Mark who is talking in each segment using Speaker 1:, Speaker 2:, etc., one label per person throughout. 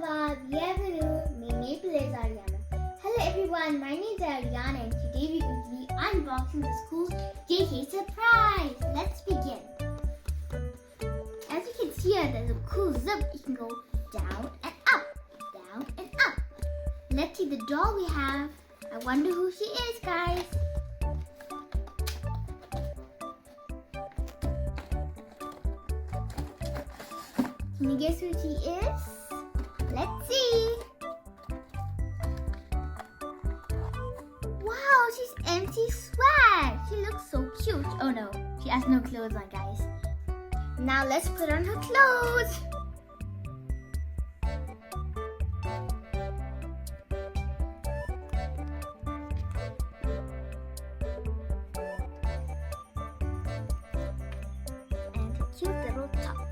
Speaker 1: Dhanyavad, bienvenue, my name is Ariana. Hello everyone, my name is Ariana and today we will be unboxing the school J.K surprise. Let's begin. As you can see here, there's a cool zip. You can go down and up, down and up. Let's see the doll we have. I wonder who she is, guys. Can you guess who she is? Let's see. Wow, she's MC Swag. She looks so cute. Oh no, she has no clothes on, guys. Now let's put on her clothes. And a cute little top.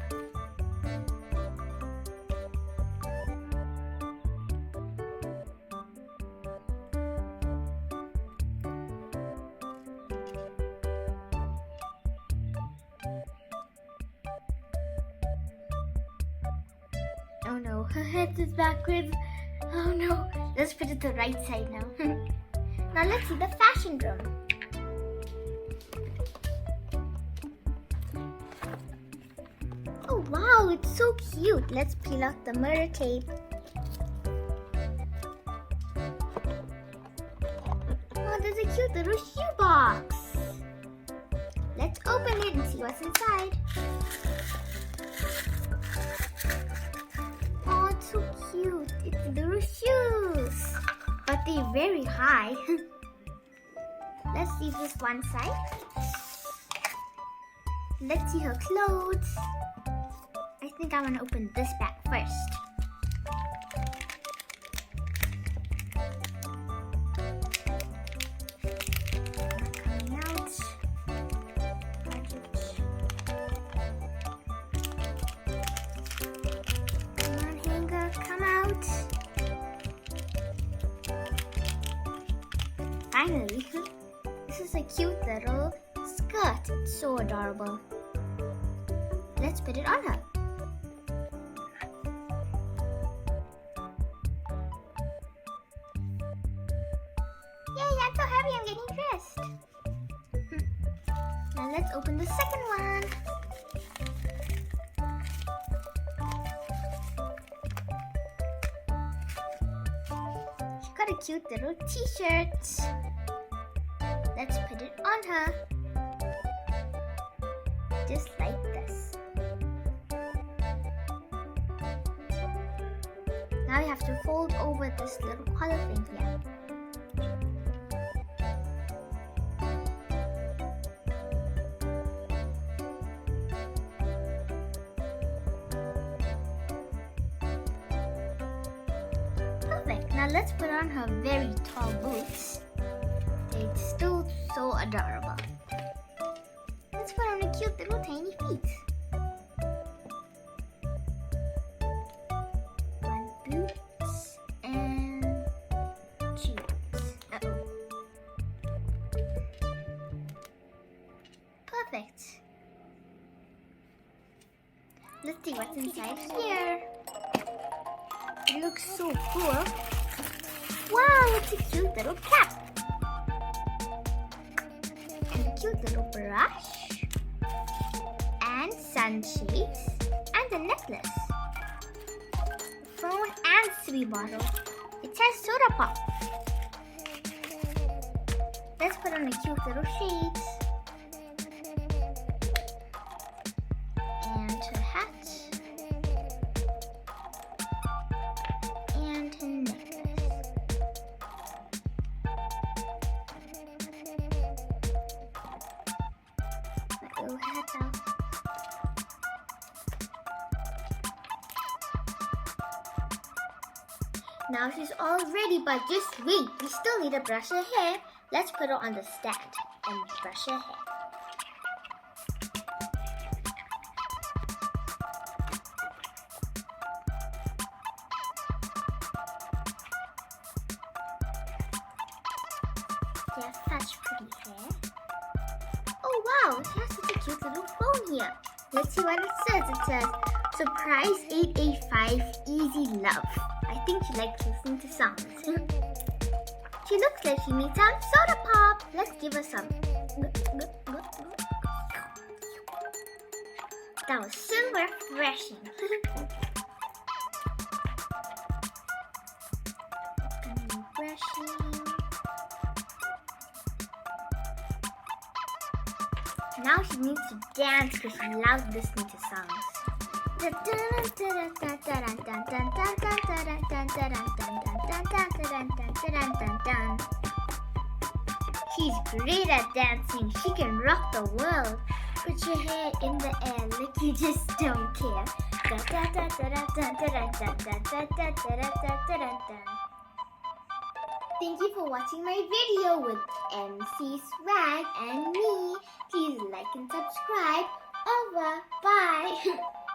Speaker 1: Oh no, her head is backwards. Oh no, let's put it the right side now. Now let's see the fashion room. Oh wow, it's so cute. Let's peel off the mirror tape. Oh, there's a cute little shoebox. Let's open it and see what's inside. So cute. It's little shoes, but they're very high. Let's see this one side. Let's see her clothes. I think I want to open this bag first. Coming out. Come out. Finally, this is a cute little skirt. It's so adorable. Let's put it on her. Yay, I'm so happy I'm getting dressed. Now let's open the second one. Got a cute little t-shirt. Let's put it on her. Just like this. Now you have to fold over this little collar thing here. Now let's put on her very tall boots. They're still so adorable. Let's put on her cute little tiny feet. One boot and two boots. Perfect. Let's see what's inside here. It looks so cool. Wow, it's a cute little cap. And a cute little brush. And sunshades. And a necklace. A phone and sweet bottle. It says soda pop. Let's put on a cute little shades. And her hat. And her necklace. Now she's all ready, but just wait. We still need to brush her hair. Let's put her on the stand and brush her hair. She has such pretty hair. Oh wow, she has such a cute little phone here. Let's see what it says. It says Surprise 885 Easy Love. I think she likes listening to songs. She looks like she needs some soda pop. Let's give her some. That was so refreshing. Now she needs to dance because she loves listening to songs. She's great at dancing. She can rock the world. Put your hair in the air like you just don't care. Thank you for watching my video with MC Swag and me. Please like and subscribe. Over. Bye.